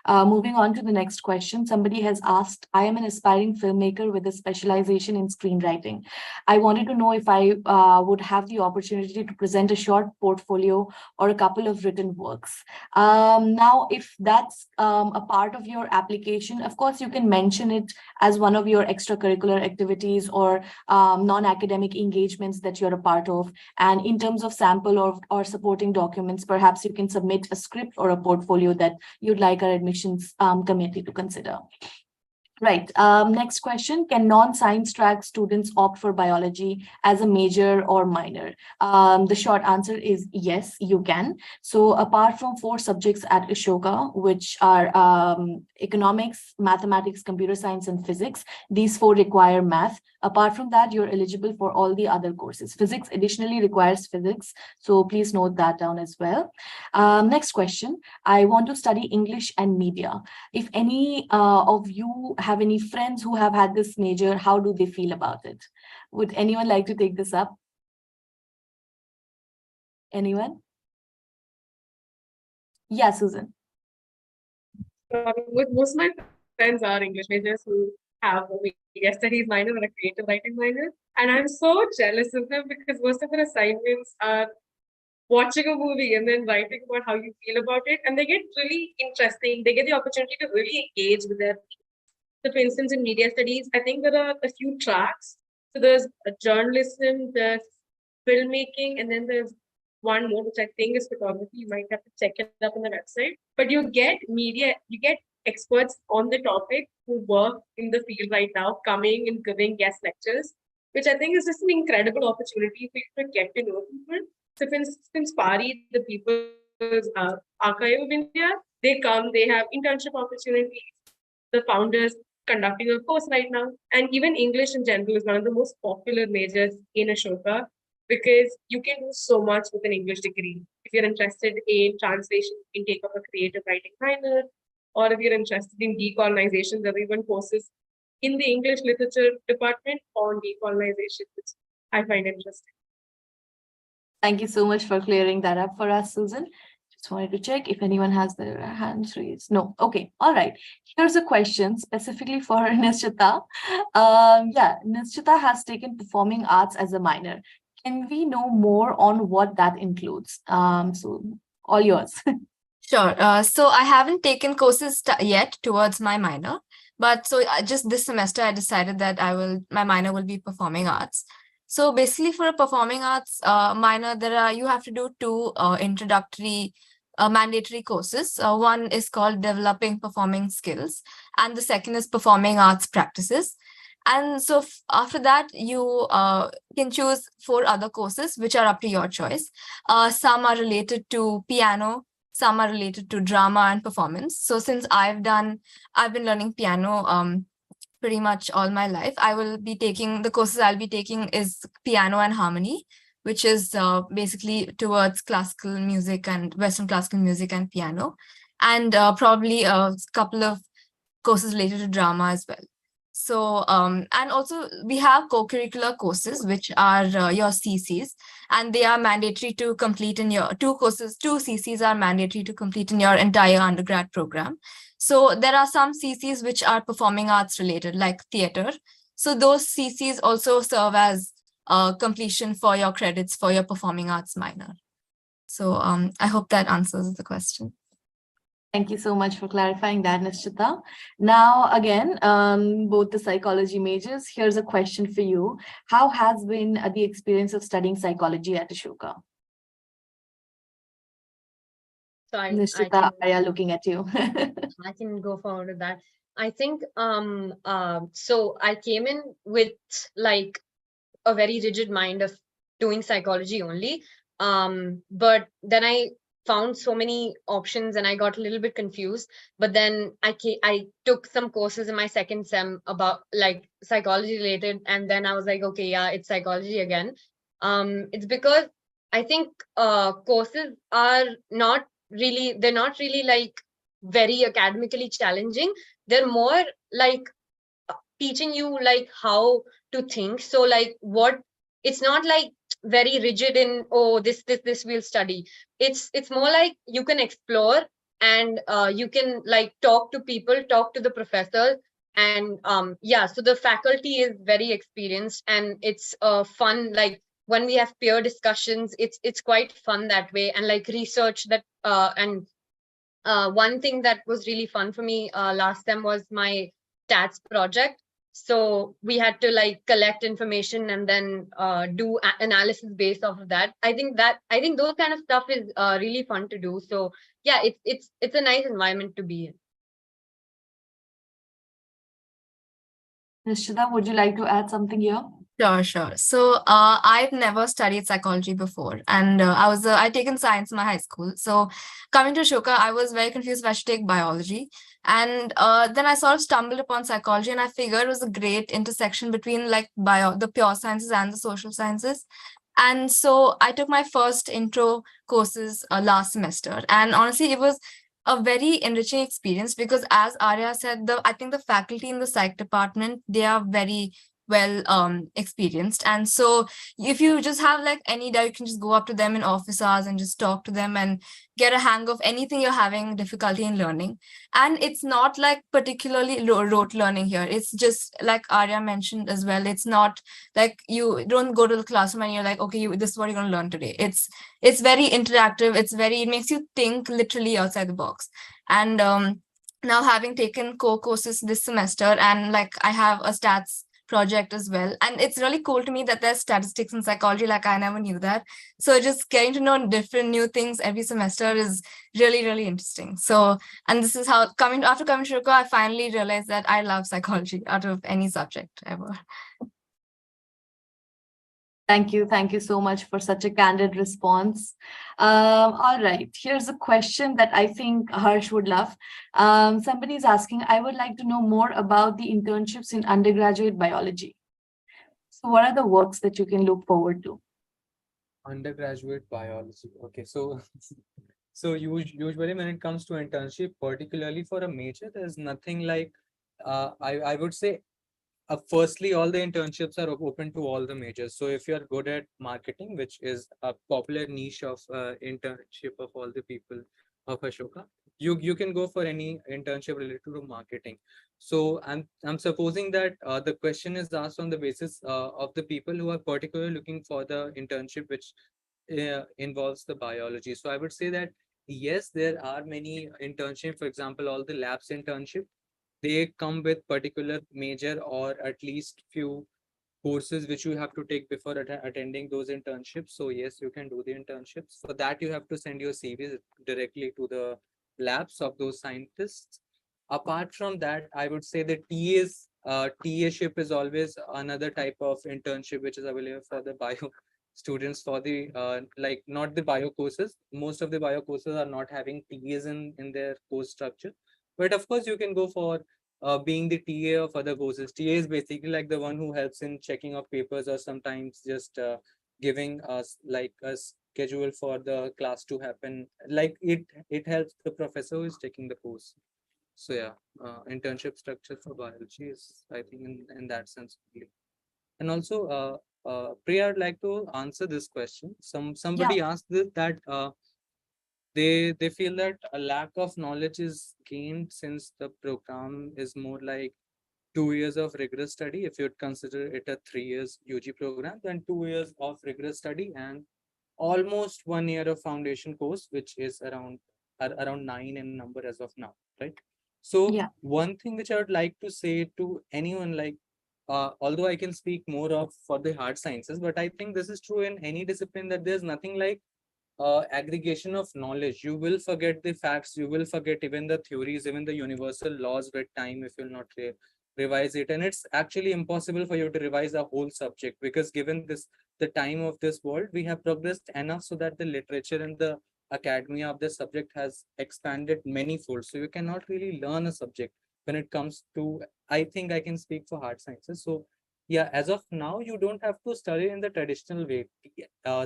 Moving on to the next question. Somebody has asked, I am an aspiring filmmaker with a specialization in screenwriting. I wanted to know if I would have the opportunity to present a short portfolio or a couple of written works. Now, if that's a part of your application, of course, you can mention it as one of your extracurricular activities or non-academic engagements that you're a part of. And in terms of sample or supporting documents, perhaps you can submit a script or a portfolio that you'd like our admissions committee to consider. Right. Next question. Can non-science track students opt for biology as a major or minor? The short answer is yes, you can. So apart from 4 subjects at Ashoka, which are economics, mathematics, computer science, and physics, these 4 require math. Apart from that, you're eligible for all the other courses. Physics additionally requires physics. So please note that down as well. Next question. I want to study English and media. If any of you have any friends who have had this major, how do they feel about it? Would anyone like to take this up? Anyone? Yeah, Susan. With most of my friends are English majors who have a media studies minor or a creative writing minor. And I'm so jealous of them because most of their assignments are watching a movie and then writing about how you feel about it. And they get really interesting. They get the opportunity to really engage with their. So for instance, in media studies, I think there are a few tracks. So there's a journalism, there's filmmaking, and then there's one more, which I think is photography. You might have to check it up on the website. But you get media, you get experts on the topic who work in the field right now, coming and giving guest lectures, which I think is just an incredible opportunity for you to get to know people. So for instance, PARI, the People's Archive of India, they come, they have internship opportunities. The founders conducting a course right now. And even English in general is one of the most popular majors in Ashoka because you can do so much with an English degree. If you're interested in translation, you can take up a creative writing minor, or if you're interested in decolonization, there are even courses in the English literature department on decolonization, which I find interesting. Thank you so much for clearing that up for us, Susan. Just wanted to check if anyone has their hands raised. No. Okay. All right. Here's a question specifically for Nishchita. Yeah, Nishchita has taken performing arts as a minor. Can we know more on what that includes? So all yours. Sure. So I haven't taken courses yet towards my minor, but so just this semester I decided that my minor will be performing arts. So basically for a performing arts minor, you have to do 2 introductory mandatory courses. One is called Developing Performing Skills, and the second is Performing Arts Practices. And so after that, you can choose 4 other courses, which are up to your choice. Some are related to piano, some are related to drama and performance. So since I've been learning piano pretty much all my life, the courses I'll be taking is piano and harmony, which is basically towards classical music and Western classical music and piano, and probably a couple of courses related to drama as well. So, and also we have co-curricular courses, which are your CCs, and they are mandatory to complete in your 2 CCs are mandatory to complete in your entire undergrad program. So there are some CCs which are performing arts related, like theater. So those CCs also serve as completion for your credits for your performing arts minor. So I hope that answers the question. Thank you so much for clarifying that, Nishchita. Now, again, both the psychology majors, here's a question for you. How has been the experience of studying psychology at Ashoka? So Nishchita, Arya looking at you. I can go forward with that. I think so I came in with like a very rigid mind of doing psychology only. But then I found so many options and I got a little bit confused. But then I took some courses in my second sem about like psychology related, and then I was like, okay, yeah, it's psychology again. It's because I think courses are they're not really like very academically challenging. They're more like teaching you like how to think. So like it's not like very rigid in, oh, this we'll study. It's more like you can explore and you can like talk to people, talk to the professors, and yeah, so the faculty is very experienced, and it's fun. Like when we have peer discussions, it's quite fun that way, and like research that and one thing that was really fun for me last time was my stats project. So we had to like collect information and then do analysis based off of that. I think those kind of stuff is really fun to do. So yeah, it's a nice environment to be in. Nishita, would you like to add something here? Sure, sure. So, I've never studied psychology before, and I'd taken science in my high school. So, coming to Ashoka, I was very confused if I should take biology, and then I sort of stumbled upon psychology, and I figured it was a great intersection between like the pure sciences and the social sciences. And so, I took my first intro courses last semester, and honestly, it was a very enriching experience because, as Arya said, I think the faculty in the psych department, they are very well experienced, and so if you just have like any doubt, you can just go up to them in office hours and just talk to them and get a hang of anything you're having difficulty in learning. And it's not like particularly rote learning here. It's just like Arya mentioned as well, it's not like you don't go to the classroom and you're like, okay, this is what you're going to learn today. It's very interactive. It makes you think literally outside the box. And now having taken core courses this semester, and like I have a stats project as well, and it's really cool to me that there's statistics in psychology. Like I never knew that. So just getting to know different new things every semester is really, really interesting. So, and this is how after coming to Shuka, I finally realized that I love psychology out of any subject ever. Thank you. Thank you so much for such a candid response. All right, here's a question that I think Harsh would love. Somebody's asking, I would like to know more about the internships in undergraduate biology. So what are the works that you can look forward to? Undergraduate biology. Okay, so usually when it comes to internship, particularly for a major, there's nothing like I would say firstly, all the internships are open to all the majors. So if you're good at marketing, which is a popular niche of internship of all the people of Ashoka, you can go for any internship related to marketing. So I'm supposing that the question is asked on the basis of the people who are particularly looking for the internship which involves the biology. So I would say that yes, there are many internship. For example, all the labs internship, they come with particular major or at least few courses which you have to take before attending those internships. So yes, you can do the internships. For that, you have to send your CVs directly to the labs of those scientists. Apart from that, I would say the TAs, TA-ship is always another type of internship which is available for the bio students for the like not the bio courses. Most of the bio courses are not having TAs in their course structure. But of course, you can go for being the TA of other courses. TA is basically like the one who helps in checking of papers or sometimes just giving us like a schedule for the class to happen. Like it helps the professor who is taking the course. So yeah, internship structure for biology is, I think, in that sense. And also, Priya, I'd like to answer this question. Somebody asked this, that they feel that a lack of knowledge is gained since the program is more like 2 years of rigorous study. If you'd consider it a 3 years UG program, then 2 years of rigorous study and almost 1 year of foundation course, which is around 9 in number as of now, right? So Yeah. one thing which I would like to say to anyone, like although I can speak more of for the hard sciences, but I think this is true in any discipline, that there's nothing like aggregation of knowledge. You will forget the facts, you will forget even the theories, even the universal laws with time if you'll not revise it. And it's actually impossible for you to revise a whole subject, because given the time of this world, we have progressed enough so that the literature and the academia of this subject has expanded manyfold. So you cannot really learn a subject when it comes to, I think I can speak for hard sciences. So yeah, as of now, you don't have to study in the traditional way,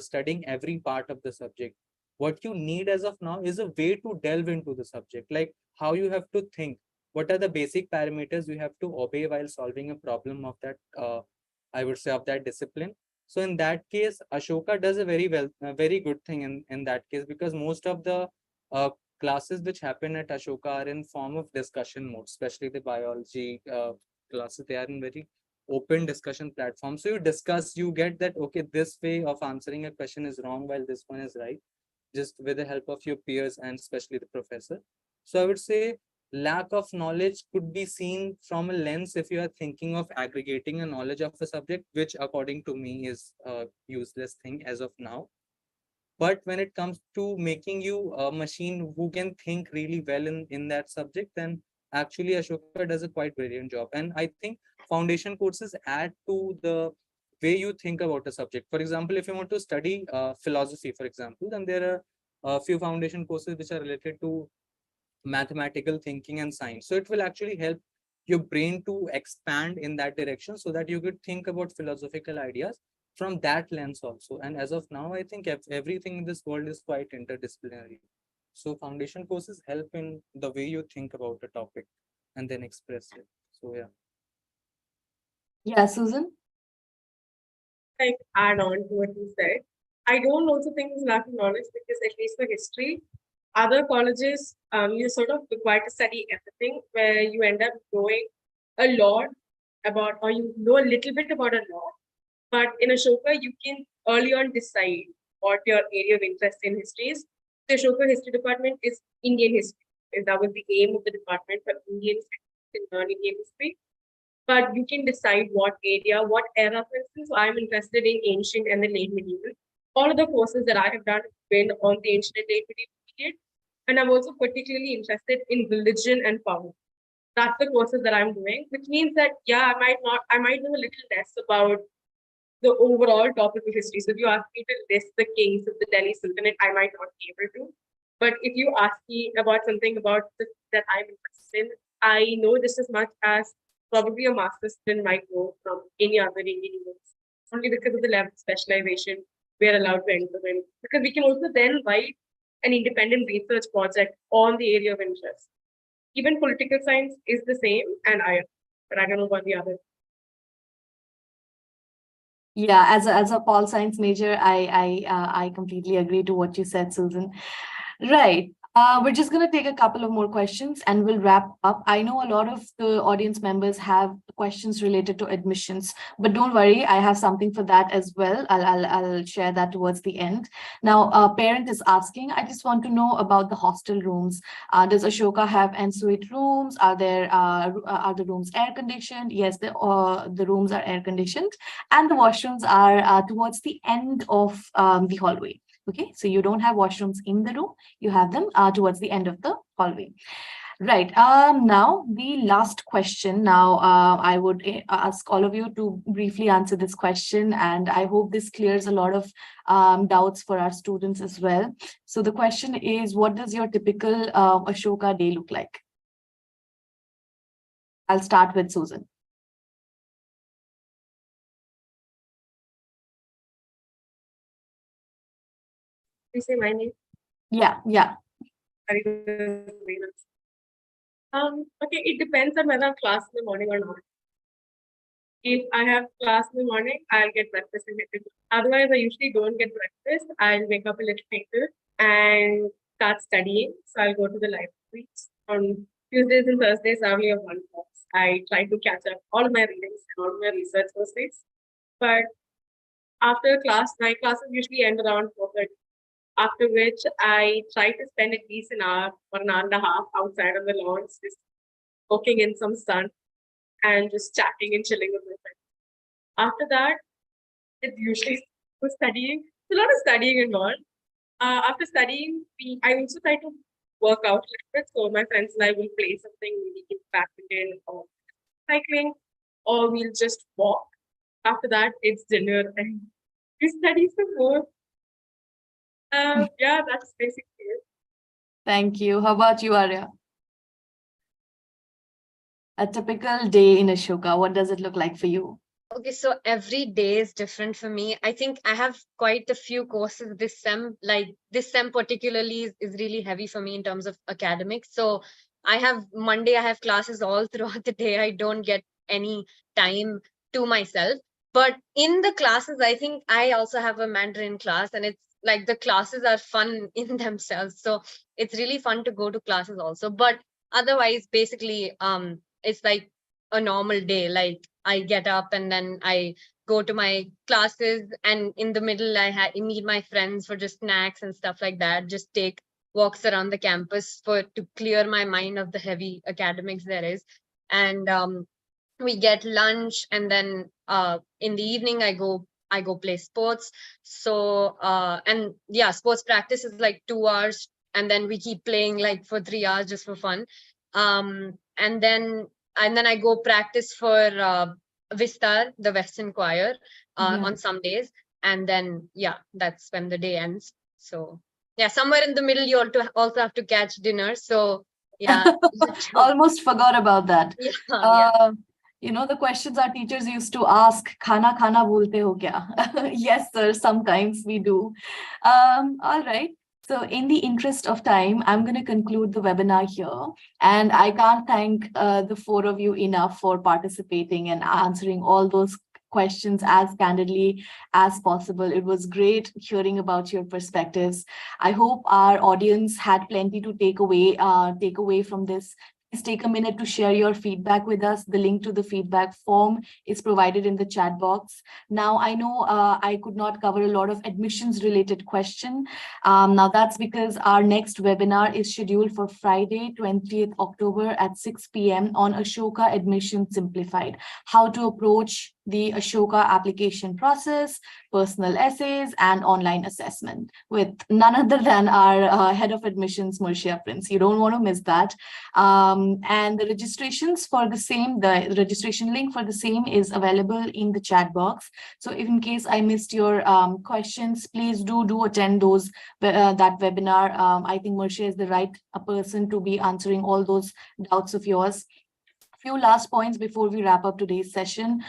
studying every part of the subject. What you need as of now is a way to delve into the subject, like how you have to think. What are the basic parameters you have to obey while solving a problem of that, I would say, of that discipline. So in that case, Ashoka does a very good thing in that case, because most of the classes which happen at Ashoka are in form of discussion mode, especially the biology classes. They are in very open discussion platform. So you discuss, you get that, okay, this way of answering a question is wrong while this one is right, just with the help of your peers and especially the professor. So I would say lack of knowledge could be seen from a lens if you are thinking of aggregating a knowledge of a subject, which according to me is a useless thing as of now. But when it comes to making you a machine who can think really well in that subject, then actually Ashoka does a quite brilliant job. And I think foundation courses add to the way you think about a subject. For example, if you want to study philosophy, for example, then there are a few foundation courses which are related to mathematical thinking and science. So it will actually help your brain to expand in that direction so that you could think about philosophical ideas from that lens also. And as of now, I think everything in this world is quite interdisciplinary. So foundation courses help in the way you think about a topic and then express it. So yeah. Yeah, Susan? Like add on to what you said. I don't also think it's lack of knowledge because at least for history, other colleges, you're sort of required to study everything where you end up knowing a lot about, or you know a little bit about a lot. But in Ashoka, you can early on decide what your area of interest in history is. The Ashoka History Department is Indian history. And that was the aim of the department for Indian students to learn Indian history. But you can decide what area, what era, for instance. So I'm interested in ancient and the late medieval. All of the courses that I have done have been on the ancient and late medieval period. And I'm also particularly interested in religion and power. That's the courses that I'm doing, which means that, yeah, I might know a little less about the overall topic of history. So if you ask me to list the kings of the Delhi Sultanate, I might not be able to. But if you ask me about something that I'm interested in, I know just as much as probably a master's student might know from any other Indian university. Only because of the level of specialization we're allowed to enter in. Because we can also then write an independent research project on the area of interest. Even political science is the same, and but I don't know about the other. Yeah, as a pol science major, I completely agree to what you said, Susan. Right. We're just going to take a couple of more questions and we'll wrap up. I know a lot of the audience members have questions related to admissions, but don't worry, I have something for that as well. I'll share that towards the end. Now, a parent is asking, I just want to know about the hostel rooms. Does Ashoka have ensuite rooms? Are the rooms air conditioned? Yes, the rooms are air conditioned, and the washrooms are towards the end of the hallway. Okay, so you don't have washrooms in the room, you have them towards the end of the hallway. Right. Now, the last question. Now, I would ask all of you to briefly answer this question, and I hope this clears a lot of doubts for our students as well. So the question is, what does your typical Ashoka day look like? I'll start with Susan. You say my name? Yeah. Okay, it depends on whether I have class in the morning or not. If I have class in the morning, I'll get breakfast and get to go. Otherwise, I usually don't get breakfast. I'll wake up a little later and start studying. So I'll go to the libraries. On Tuesdays and Thursdays, I only have one class. I try to catch up all of my readings and all of my research those days. But after class, my classes usually end around 4:30. After which I try to spend at least an hour or an hour and a half outside on the lawns, just soaking in some sun and just chatting and chilling with my friends. After that, it's usually studying. It's a lot of studying and all. After studying, I also try to work out a little bit. So my friends and I will play something, maybe badminton or cycling, or we'll just walk. After that, it's dinner and we study some more. Yeah, that's basically it. Thank you. How about you, Arya? A typical day in Ashoka, what does it look like for you? Okay, so every day is different for me. I think I have quite a few courses this sem. Like this sem particularly is really heavy for me in terms of academics. So Monday, I have classes all throughout the day. I don't get any time to myself. But in the classes, I think I also have a Mandarin class, and it's like the classes are fun in themselves. So it's really fun to go to classes also. But otherwise, basically, it's like a normal day. Like I get up and then I go to my classes, and in the middle I meet my friends for just snacks and stuff like that. Just take walks around the campus for to clear my mind of the heavy academics there is. And we get lunch, and then in the evening I go play sports. So and yeah, sports practice is like 2 hours, and then we keep playing like for 3 hours just for fun. And then I go practice for Vistar, the Western Choir, Yeah. on some days. And then yeah, that's when the day ends. So yeah, somewhere in the middle you also have to catch dinner. So yeah. Almost forgot about that. Yeah, yeah. The questions our teachers used to ask, khana khana bolte ho kya? Yes, sir, sometimes we do. All right. So in the interest of time, I'm going to conclude the webinar here. And I can't thank the four of you enough for participating and answering all those questions as candidly as possible. It was great hearing about your perspectives. I hope our audience had plenty to take away from this. Please take a minute to share your feedback with us. The link to the feedback form is provided in the chat box. Now, I know I could not cover a lot of admissions related question. Now, that's because our next webinar is scheduled for Friday, 20th October at 6 p.m. on Ashoka Admission Simplified, how to approach the Ashoka application process, personal essays, and online assessment with none other than our head of admissions, Murshia Prince. You don't want to miss that. And the registrations for the same, the registration link for the same is available in the chat box. So if in case I missed your questions, please do attend those that webinar. I think Murshia is the right person to be answering all those doubts of yours. Few last points before we wrap up today's session.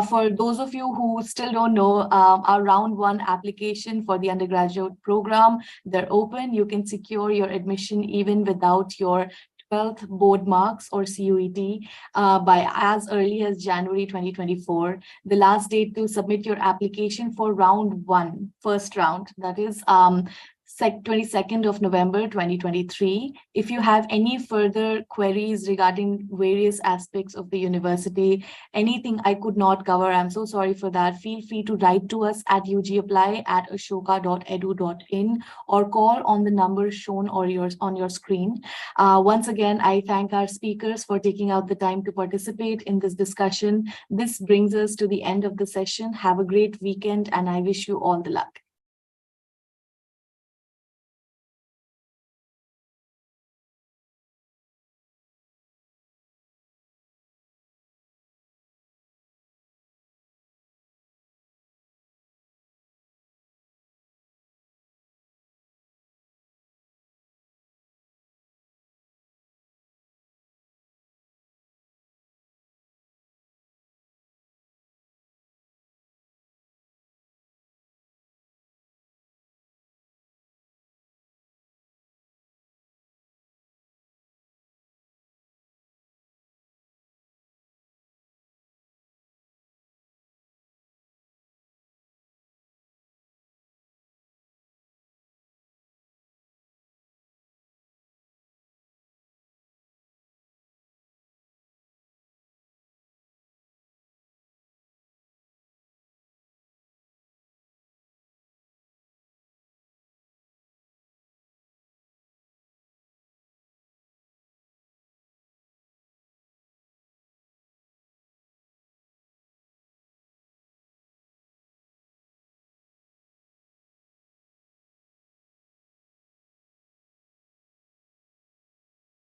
For those of you who still don't know, our round one application for the undergraduate program, they're open. You can secure your admission even without your 12th board marks or CUET by as early as January 2024. The last date to submit your application for round one, first round, that is 22nd of November 2023. If you have any further queries regarding various aspects of the university, anything I could not cover, I'm so sorry for that. Feel free to write to us at ugapply@ashoka.edu.in or call on the number shown on your screen. Once again, I thank our speakers for taking out the time to participate in this discussion. This brings us to the end of the session. Have a great weekend, and I wish you all the luck.